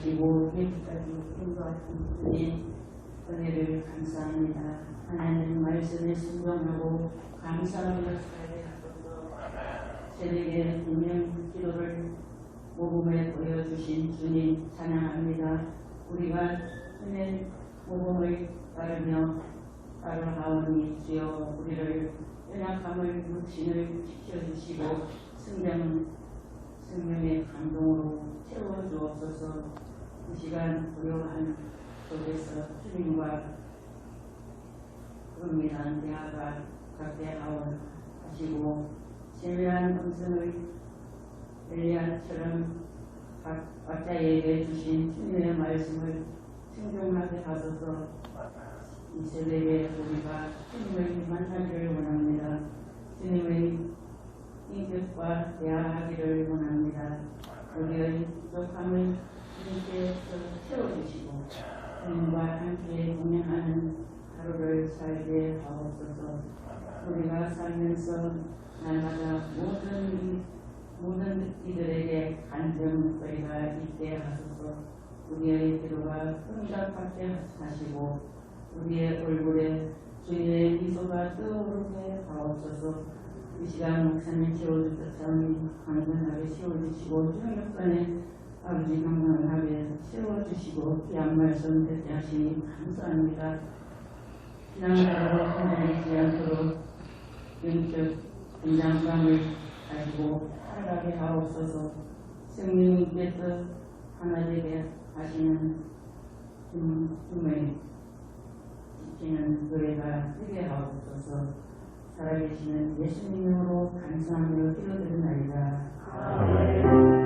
하시고 여기까지 인도하신 주님 은혜를 감사합니다. 하나님 말씀에 순종하고 감사하며 살아가셔서 새벽에 분명 기도를 모범에 보여주신 주님 찬양합니다. 우리가 주의 모범을 따르며 따라가오니 주여 우리를 연약함을 육신을 지켜주시고 성령의 감동으로 채워주옵소서. 이 시간 고요한 속에서 주님과 은밀한 대화가 각대하오 하시고 세밀한 음성을 엘리야처럼 각자에게 주신 주님의 말씀을 순종하게 하소서. 이 새벽에 우리가 주님을 만나기를 원합니다. 주님의 인격과 대화하기를 원합니다. 우리의 부족함을 주님께서 채워주시고 주님과 함께 동행하는 하루를 살게 하옵소서. 우리가 살면서 날마다 모든 이들에게 간증거리가 있게 하소서. 우리의 기도가 응답받게 하시고 우리의 얼굴에 주님의 미소가 떠오르게 하옵소서. 이 시간 목사님 채워주셨사오니 강건하게 채워주시고 주님의 아버지 강건하게 채워주시고 귀한 말씀 듣게 하시니 감사합니다. 신앙자로 흔들리지 않도록 영적 긴장감을 가지고 살아가게 하옵소서. 성령님께서 하나되게 하시는 꿈을 지키는 교회가 되게 하옵소서. 살아계시는 예수님으로 감사하며 기도드리나이다. 아멘.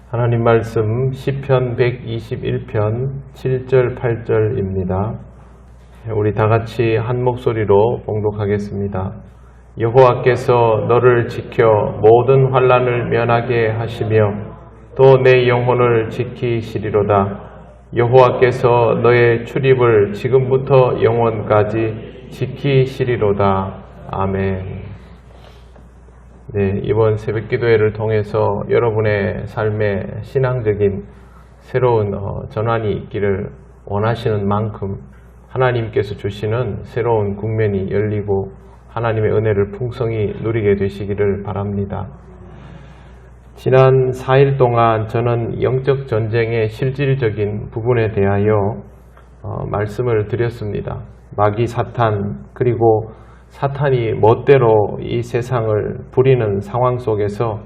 하나님 말씀 시편 121편 7절 8절입니다. 우리 다같이 한 목소리로 봉독하겠습니다. 여호와께서 너를 지켜 모든 환난을 면하게 하시며 또 내 영혼을 지키시리로다. 여호와께서 너의 출입을 지금부터 영원까지 지키시리로다. 아멘. 네, 이번 새벽기도회를 통해서 여러분의 삶에 신앙적인 새로운 전환이 있기를 원하시는 만큼 하나님께서 주시는 새로운 국면이 열리고 하나님의 은혜를 풍성히 누리게 되시기를 바랍니다. 지난 4일 동안 저는 영적 전쟁의 실질적인 부분에 대하여 말씀을 드렸습니다. 마귀 사탄 그리고 사탄이 멋대로 이 세상을 부리는 상황 속에서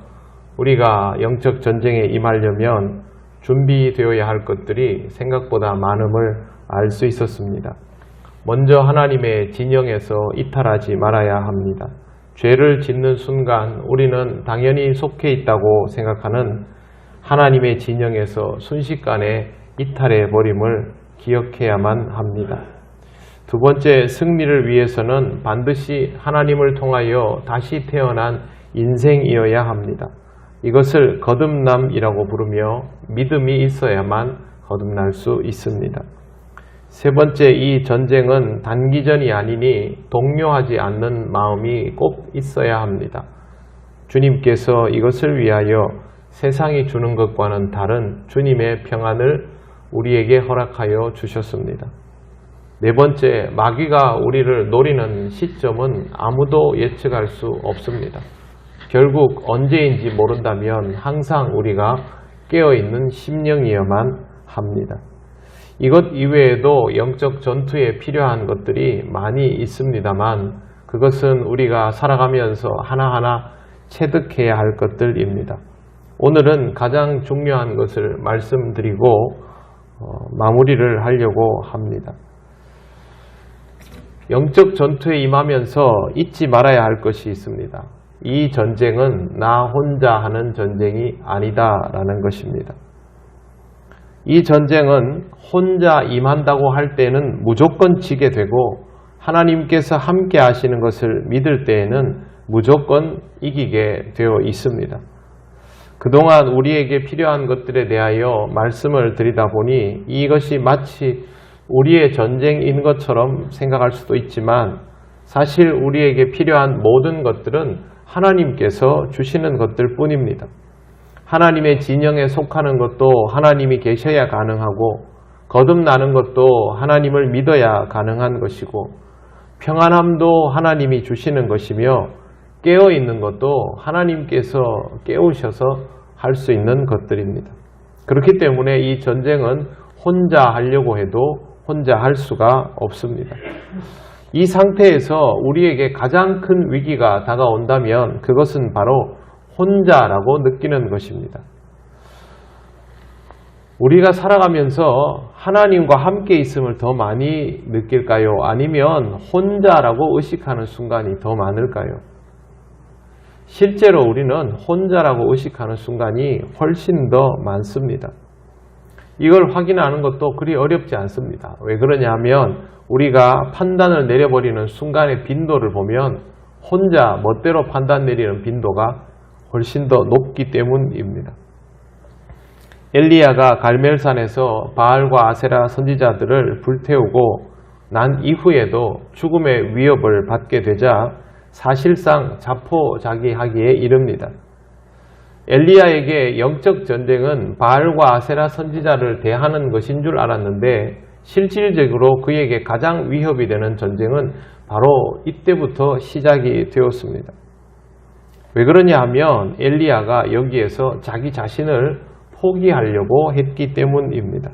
우리가 영적 전쟁에 임하려면 준비되어야 할 것들이 생각보다 많음을 알 수 있었습니다. 먼저 하나님의 진영에서 이탈하지 말아야 합니다. 죄를 짓는 순간 우리는 당연히 속해 있다고 생각하는 하나님의 진영에서 순식간에 이탈해 버림을 기억해야만 합니다. 두 번째, 승리를 위해서는 반드시 하나님을 통하여 다시 태어난 인생이어야 합니다. 이것을 거듭남이라고 부르며 믿음이 있어야만 거듭날 수 있습니다. 세 번째, 이 전쟁은 단기전이 아니니 동요하지 않는 마음이 꼭 있어야 합니다. 주님께서 이것을 위하여 세상이 주는 것과는 다른 주님의 평안을 우리에게 허락하여 주셨습니다. 네 번째, 마귀가 우리를 노리는 시점은 아무도 예측할 수 없습니다. 결국 언제인지 모른다면 항상 우리가 깨어있는 심령이어야만 합니다. 이것 이외에도 영적 전투에 필요한 것들이 많이 있습니다만 그것은 우리가 살아가면서 하나하나 체득해야 할 것들입니다. 오늘은 가장 중요한 것을 말씀드리고 마무리를 하려고 합니다. 영적 전투에 임하면서 잊지 말아야 할 것이 있습니다. 이 전쟁은 나 혼자 하는 전쟁이 아니다라는 것입니다. 이 전쟁은 혼자 임한다고 할 때는 무조건 지게 되고 하나님께서 함께 하시는 것을 믿을 때에는 무조건 이기게 되어 있습니다. 그동안 우리에게 필요한 것들에 대하여 말씀을 드리다 보니 이것이 마치 우리의 전쟁인 것처럼 생각할 수도 있지만 사실 우리에게 필요한 모든 것들은 하나님께서 주시는 것들 뿐입니다. 하나님의 진영에 속하는 것도 하나님이 계셔야 가능하고 거듭나는 것도 하나님을 믿어야 가능한 것이고 평안함도 하나님이 주시는 것이며 깨어있는 것도 하나님께서 깨우셔서 할 수 있는 것들입니다. 그렇기 때문에 이 전쟁은 혼자 하려고 해도 혼자 할 수가 없습니다. 이 상태에서 우리에게 가장 큰 위기가 다가온다면 그것은 바로 혼자라고 느끼는 것입니다. 우리가 살아가면서 하나님과 함께 있음을 더 많이 느낄까요? 아니면 혼자라고 의식하는 순간이 더 많을까요? 실제로 우리는 혼자라고 의식하는 순간이 훨씬 더 많습니다. 이걸 확인하는 것도 그리 어렵지 않습니다. 왜 그러냐 하면 우리가 판단을 내려버리는 순간의 빈도를 보면 혼자 멋대로 판단 내리는 빈도가 훨씬 더 높기 때문입니다. 엘리야가 갈멜산에서 바알과 아세라 선지자들을 불태우고 난 이후에도 죽음의 위협을 받게 되자 사실상 자포자기하기에 이릅니다. 엘리야에게 영적 전쟁은 바알과 아세라 선지자를 대하는 것인 줄 알았는데 실질적으로 그에게 가장 위협이 되는 전쟁은 바로 이때부터 시작이 되었습니다. 왜 그러냐 하면 엘리야가 여기에서 자기 자신을 포기하려고 했기 때문입니다.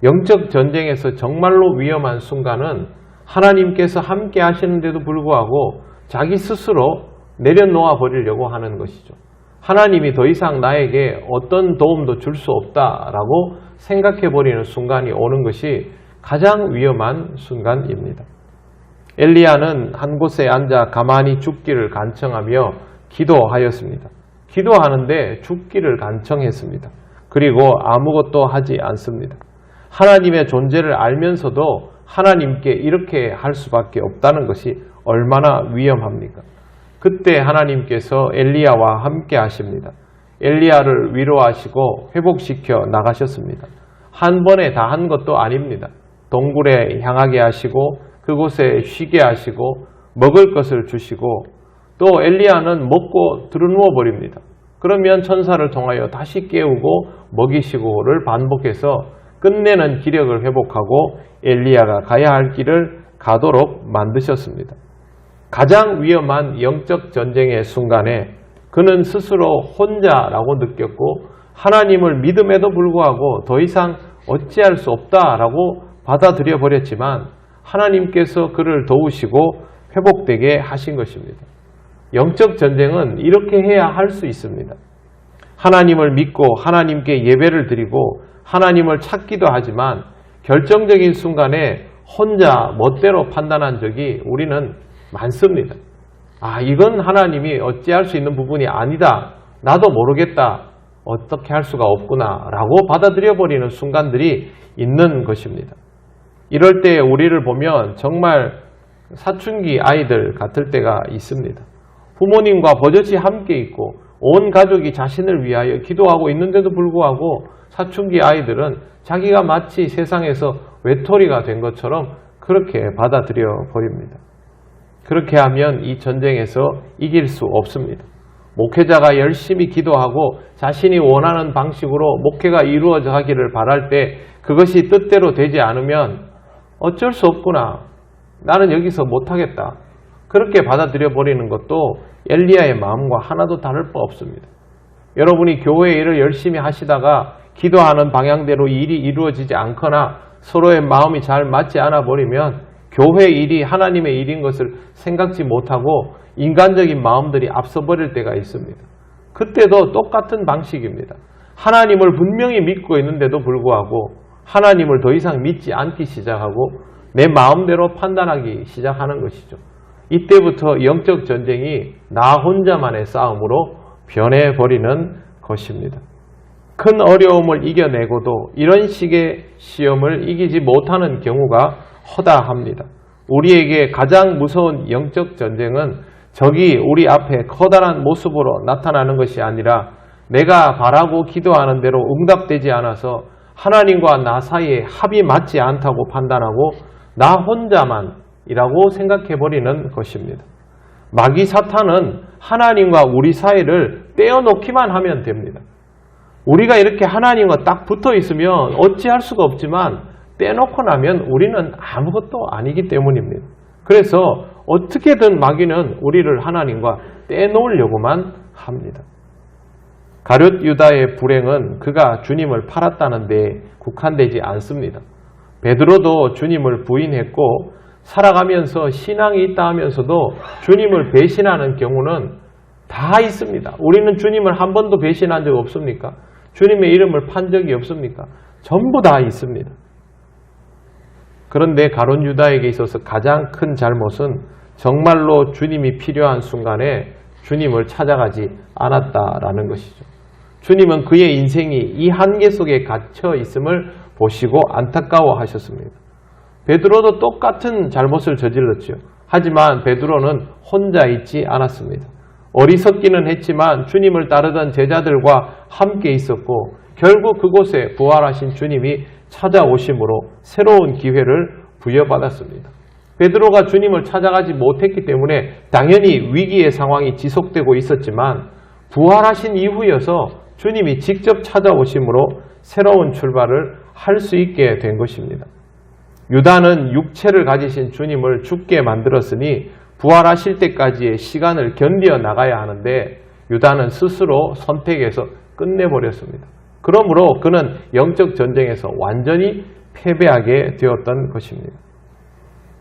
영적 전쟁에서 정말로 위험한 순간은 하나님께서 함께 하시는데도 불구하고 자기 스스로 내려놓아 버리려고 하는 것이죠. 하나님이 더 이상 나에게 어떤 도움도 줄 수 없다라고 생각해 버리는 순간이 오는 것이 가장 위험한 순간입니다. 엘리야는 한 곳에 앉아 가만히 죽기를 간청하며 기도하였습니다. 기도하는데 죽기를 간청했습니다. 그리고 아무것도 하지 않습니다. 하나님의 존재를 알면서도 하나님께 이렇게 할 수밖에 없다는 것이 얼마나 위험합니까? 그때 하나님께서 엘리야와 함께 하십니다. 엘리야를 위로하시고 회복시켜 나가셨습니다. 한 번에 다 한 것도 아닙니다. 동굴에 향하게 하시고 그곳에 쉬게 하시고 먹을 것을 주시고 또 엘리야는 먹고 들어누워 버립니다. 그러면 천사를 통하여 다시 깨우고 먹이시고를 반복해서 끝내는 기력을 회복하고 엘리야가 가야 할 길을 가도록 만드셨습니다. 가장 위험한 영적 전쟁의 순간에 그는 스스로 혼자라고 느꼈고 하나님을 믿음에도 불구하고 더 이상 어찌할 수 없다라고 받아들여 버렸지만 하나님께서 그를 도우시고 회복되게 하신 것입니다. 영적 전쟁은 이렇게 해야 할 수 있습니다. 하나님을 믿고 하나님께 예배를 드리고 하나님을 찾기도 하지만 결정적인 순간에 혼자 멋대로 판단한 적이 우리는 많습니다. 이건 하나님이 어찌할 수 있는 부분이 아니다. 나도 모르겠다. 어떻게 할 수가 없구나 라고 받아들여 버리는 순간들이 있는 것입니다. 이럴 때 우리를 보면 정말 사춘기 아이들 같을 때가 있습니다. 부모님과 버젓이 함께 있고 온 가족이 자신을 위하여 기도하고 있는데도 불구하고 사춘기 아이들은 자기가 마치 세상에서 외톨이가 된 것처럼 그렇게 받아들여 버립니다. 그렇게 하면 이 전쟁에서 이길 수 없습니다. 목회자가 열심히 기도하고 자신이 원하는 방식으로 목회가 이루어져 하기를 바랄 때 그것이 뜻대로 되지 않으면 어쩔 수 없구나. 나는 여기서 못하겠다. 그렇게 받아들여 버리는 것도 엘리야의 마음과 하나도 다를 바 없습니다. 여러분이 교회 일을 열심히 하시다가 기도하는 방향대로 일이 이루어지지 않거나 서로의 마음이 잘 맞지 않아 버리면 교회 일이 하나님의 일인 것을 생각지 못하고 인간적인 마음들이 앞서 버릴 때가 있습니다. 그때도 똑같은 방식입니다. 하나님을 분명히 믿고 있는데도 불구하고 하나님을 더 이상 믿지 않기 시작하고 내 마음대로 판단하기 시작하는 것이죠. 이때부터 영적 전쟁이 나 혼자만의 싸움으로 변해버리는 것입니다. 큰 어려움을 이겨내고도 이런 식의 시험을 이기지 못하는 경우가 허다합니다. 우리에게 가장 무서운 영적 전쟁은 적이 우리 앞에 커다란 모습으로 나타나는 것이 아니라 내가 바라고 기도하는 대로 응답되지 않아서 하나님과 나 사이에 합이 맞지 않다고 판단하고 나 혼자만이라고 생각해버리는 것입니다. 마귀 사탄은 하나님과 우리 사이를 떼어놓기만 하면 됩니다. 우리가 이렇게 하나님과 딱 붙어 있으면 어찌할 수가 없지만 떼놓고 나면 우리는 아무것도 아니기 때문입니다. 그래서 어떻게든 마귀는 우리를 하나님과 떼놓으려고만 합니다. 가룟 유다의 불행은 그가 주님을 팔았다는 데 국한되지 않습니다. 베드로도 주님을 부인했고 살아가면서 신앙이 있다 하면서도 주님을 배신하는 경우는 다 있습니다. 우리는 주님을 한 번도 배신한 적 없습니까? 주님의 이름을 판 적이 없습니까? 전부 다 있습니다. 그런데 가룟 유다에게 있어서 가장 큰 잘못은 정말로 주님이 필요한 순간에 주님을 찾아가지 않았다라는 것이죠. 주님은 그의 인생이 이 한계 속에 갇혀 있음을 보시고 안타까워하셨습니다. 베드로도 똑같은 잘못을 저질렀죠. 하지만 베드로는 혼자 있지 않았습니다. 어리석기는 했지만 주님을 따르던 제자들과 함께 있었고 결국 그곳에 부활하신 주님이 찾아오심으로 새로운 기회를 부여받았습니다. 베드로가 주님을 찾아가지 못했기 때문에 당연히 위기의 상황이 지속되고 있었지만 부활하신 이후여서 주님이 직접 찾아오심으로 새로운 출발을 할 수 있게 된 것입니다. 유다는 육체를 가지신 주님을 죽게 만들었으니 부활하실 때까지의 시간을 견뎌 나가야 하는데 유다는 스스로 선택해서 끝내버렸습니다. 그러므로 그는 영적 전쟁에서 완전히 패배하게 되었던 것입니다.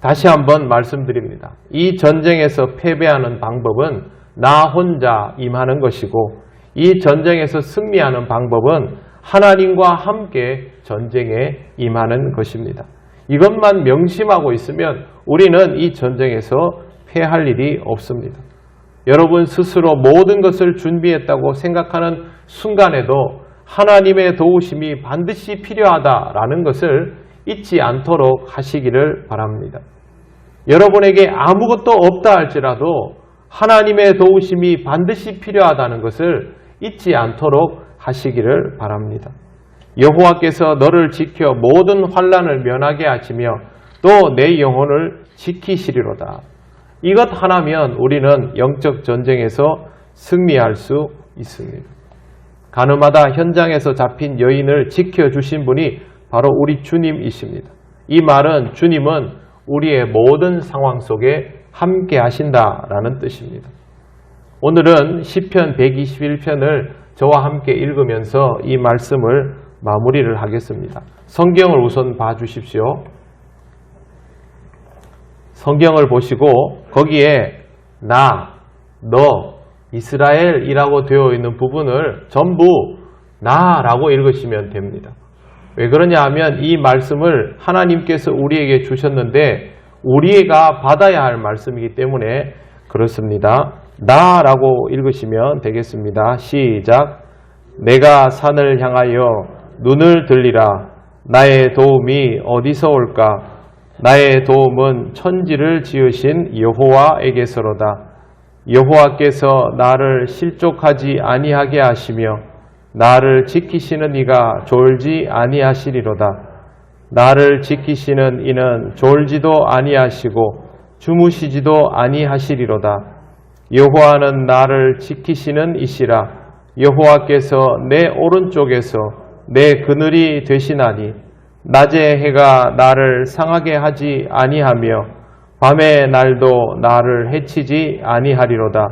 다시 한번 말씀드립니다. 이 전쟁에서 패배하는 방법은 나 혼자 임하는 것이고 이 전쟁에서 승리하는 방법은 하나님과 함께 전쟁에 임하는 것입니다. 이것만 명심하고 있으면 우리는 이 전쟁에서 패할 일이 없습니다. 여러분 스스로 모든 것을 준비했다고 생각하는 순간에도 하나님의 도우심이 반드시 필요하다라는 것을 잊지 않도록 하시기를 바랍니다. 여러분에게 아무것도 없다 할지라도 하나님의 도우심이 반드시 필요하다는 것을 잊지 않도록 하시기를 바랍니다. 여호와께서 너를 지켜 모든 환난을 면하게 하시며 또 내 영혼을 지키시리로다. 이것 하나면 우리는 영적 전쟁에서 승리할 수 있습니다. 가늠하다 현장에서 잡힌 여인을 지켜주신 분이 바로 우리 주님이십니다. 이 말은 주님은 우리의 모든 상황 속에 함께 하신다라는 뜻입니다. 오늘은 시편 121편을 저와 함께 읽으면서 이 말씀을 마무리를 하겠습니다. 성경을 우선 봐주십시오. 성경을 보시고 거기에 나, 너, 이스라엘이라고 되어 있는 부분을 전부 나라고 읽으시면 됩니다. 왜 그러냐 하면 이 말씀을 하나님께서 우리에게 주셨는데 우리가 받아야 할 말씀이기 때문에 그렇습니다. 나라고 읽으시면 되겠습니다. 시작. 내가 산을 향하여 눈을 들리라. 나의 도움이 어디서 올까? 나의 도움은 천지를 지으신 여호와에게서로다. 여호와께서 나를 실족하지 아니하게 하시며 나를 지키시는 이가 졸지 아니하시리로다. 나를 지키시는 이는 졸지도 아니하시고 주무시지도 아니하시리로다. 여호와는 나를 지키시는 이시라. 여호와께서 내 오른쪽에서 내 그늘이 되시나니 낮에 해가 나를 상하게 하지 아니하며 밤의 날도 나를 해치지 아니하리로다.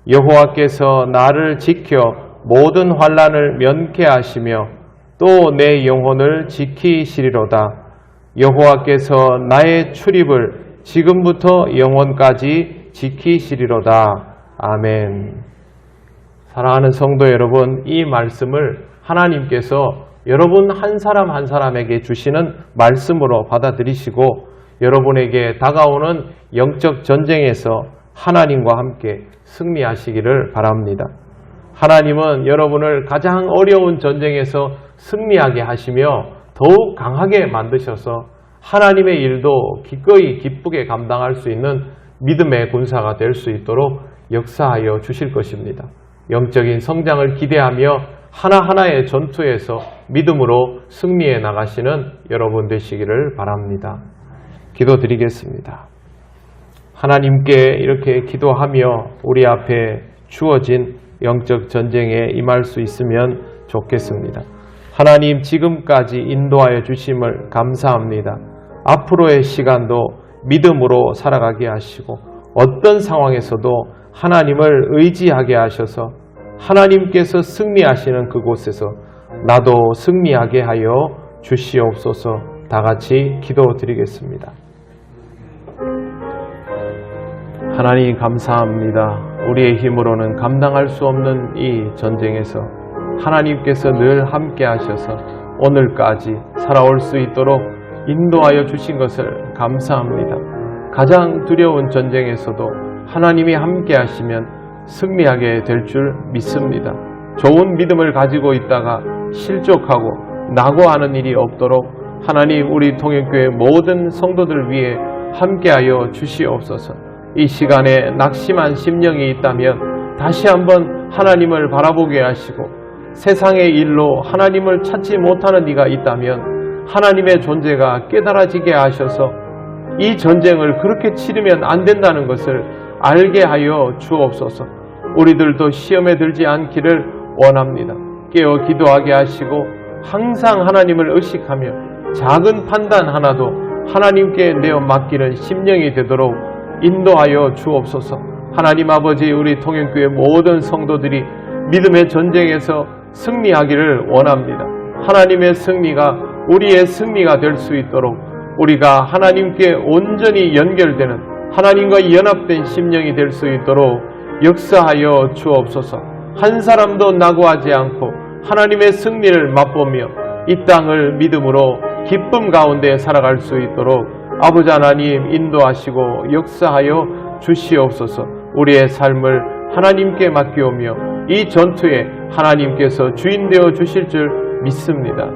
여호와께서 나를 지켜 모든 환난을 면케 하시며 또 내 영혼을 지키시리로다. 여호와께서 나의 출입을 지금부터 영원까지 지키시리로다. 아멘. 사랑하는 성도 여러분, 이 말씀을 하나님께서 여러분 한 사람 한 사람에게 주시는 말씀으로 받아들이시고 여러분에게 다가오는 영적 전쟁에서 하나님과 함께 승리하시기를 바랍니다. 하나님은 여러분을 가장 어려운 전쟁에서 승리하게 하시며 더욱 강하게 만드셔서 하나님의 일도 기꺼이 기쁘게 감당할 수 있는 믿음의 군사가 될 수 있도록 역사하여 주실 것입니다. 영적인 성장을 기대하며 하나하나의 전투에서 믿음으로 승리해 나가시는 여러분 되시기를 바랍니다. 기도드리겠습니다. 하나님께 이렇게 기도하며 우리 앞에 주어진 영적 전쟁에 임할 수 있으면 좋겠습니다. 하나님, 지금까지 인도하여 주심을 감사합니다. 앞으로의 시간도 믿음으로 살아가게 하시고 어떤 상황에서도 하나님을 의지하게 하셔서 하나님께서 승리하시는 그곳에서 나도 승리하게 하여 주시옵소서. 다 같이 기도드리겠습니다. 하나님 감사합니다. 우리의 힘으로는 감당할 수 없는 이 전쟁에서 하나님께서 늘 함께 하셔서 오늘까지 살아올 수 있도록 인도하여 주신 것을 감사합니다. 가장 두려운 전쟁에서도 하나님이 함께 하시면 승리하게 될 줄 믿습니다. 좋은 믿음을 가지고 있다가 실족하고 낙오하는 일이 없도록 하나님, 우리 통영교회 모든 성도들 위해 함께하여 주시옵소서. 이 시간에 낙심한 심령이 있다면 다시 한번 하나님을 바라보게 하시고, 세상의 일로 하나님을 찾지 못하는 이가 있다면 하나님의 존재가 깨달아지게 하셔서 이 전쟁을 그렇게 치르면 안 된다는 것을 알게 하여 주옵소서. 우리들도 시험에 들지 않기를 원합니다. 깨어 기도하게 하시고 항상 하나님을 의식하며 작은 판단 하나도 하나님께 내어 맡기는 심령이 되도록 인도하여 주옵소서. 하나님 아버지, 우리 통영교회 모든 성도들이 믿음의 전쟁에서 승리하기를 원합니다. 하나님의 승리가 우리의 승리가 될 수 있도록 우리가 하나님께 온전히 연결되는, 하나님과 연합된 심령이 될 수 있도록 역사하여 주옵소서. 한 사람도 낙오하지 않고 하나님의 승리를 맛보며 이 땅을 믿음으로 기쁨 가운데 살아갈 수 있도록 아버지 하나님 인도하시고 역사하여 주시옵소서. 우리의 삶을 하나님께 맡기오며 이 전투에 하나님께서 주인 되어 주실 줄 믿습니다.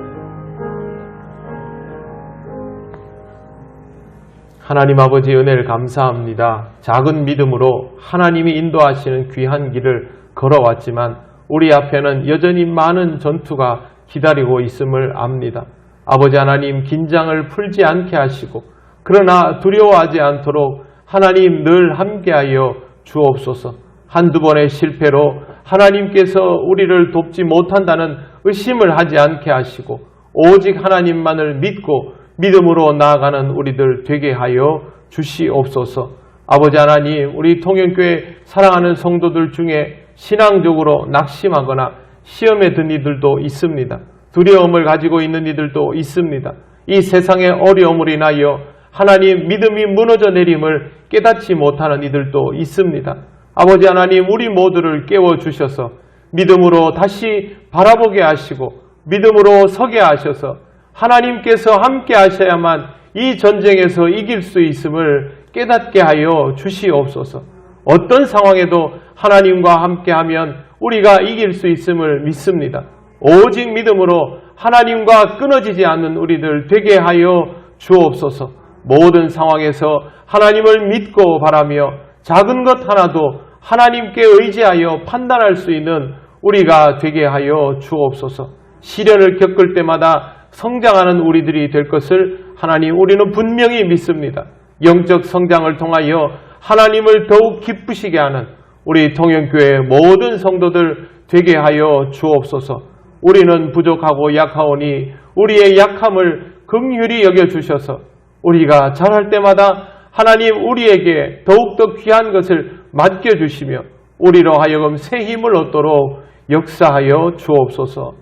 하나님 아버지, 은혜를 감사합니다. 작은 믿음으로 하나님이 인도하시는 귀한 길을 걸어왔지만 우리 앞에는 여전히 많은 전투가 기다리고 있음을 압니다. 아버지 하나님, 긴장을 풀지 않게 하시고 그러나 두려워하지 않도록 하나님 늘 함께하여 주옵소서. 한두 번의 실패로 하나님께서 우리를 돕지 못한다는 의심을 하지 않게 하시고 오직 하나님만을 믿고 믿음으로 나아가는 우리들 되게 하여 주시옵소서. 아버지 하나님, 우리 통영교회 사랑하는 성도들 중에 신앙적으로 낙심하거나 시험에 든 이들도 있습니다. 두려움을 가지고 있는 이들도 있습니다. 이 세상의 어려움으로 인하여 하나님 믿음이 무너져 내림을 깨닫지 못하는 이들도 있습니다. 아버지 하나님, 우리 모두를 깨워주셔서 믿음으로 다시 바라보게 하시고 믿음으로 서게 하셔서 하나님께서 함께 하셔야만 이 전쟁에서 이길 수 있음을 깨닫게 하여 주시옵소서. 어떤 상황에도 하나님과 함께하면 우리가 이길 수 있음을 믿습니다. 오직 믿음으로 하나님과 끊어지지 않는 우리들 되게 하여 주옵소서. 모든 상황에서 하나님을 믿고 바라며 작은 것 하나도 하나님께 의지하여 판단할 수 있는 우리가 되게 하여 주옵소서. 시련을 겪을 때마다 성장하는 우리들이 될 것을 하나님, 우리는 분명히 믿습니다. 영적 성장을 통하여 하나님을 더욱 기쁘시게 하는 우리 통영교회 모든 성도들 되게 하여 주옵소서. 우리는 부족하고 약하오니 우리의 약함을 긍휼히 여겨주셔서 우리가 잘할 때마다 하나님 우리에게 더욱더 귀한 것을 맡겨주시며 우리로 하여금 새 힘을 얻도록 역사하여 주옵소서.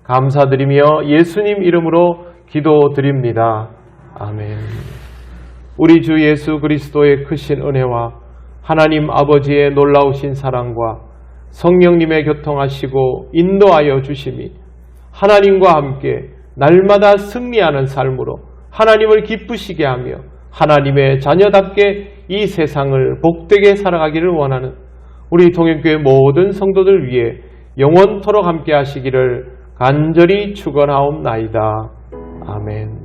감사드리며 예수님 이름으로 기도드립니다. 아멘. 우리 주 예수 그리스도의 크신 은혜와 하나님 아버지의 놀라우신 사랑과 성령님의 교통하시고 인도하여 주심이 하나님과 함께 날마다 승리하는 삶으로 하나님을 기쁘시게 하며 하나님의 자녀답게 이 세상을 복되게 살아가기를 원하는 우리 통영교회 모든 성도들 위해 영원토록 함께 하시기를 간절히 축원하옵나이다. 아멘.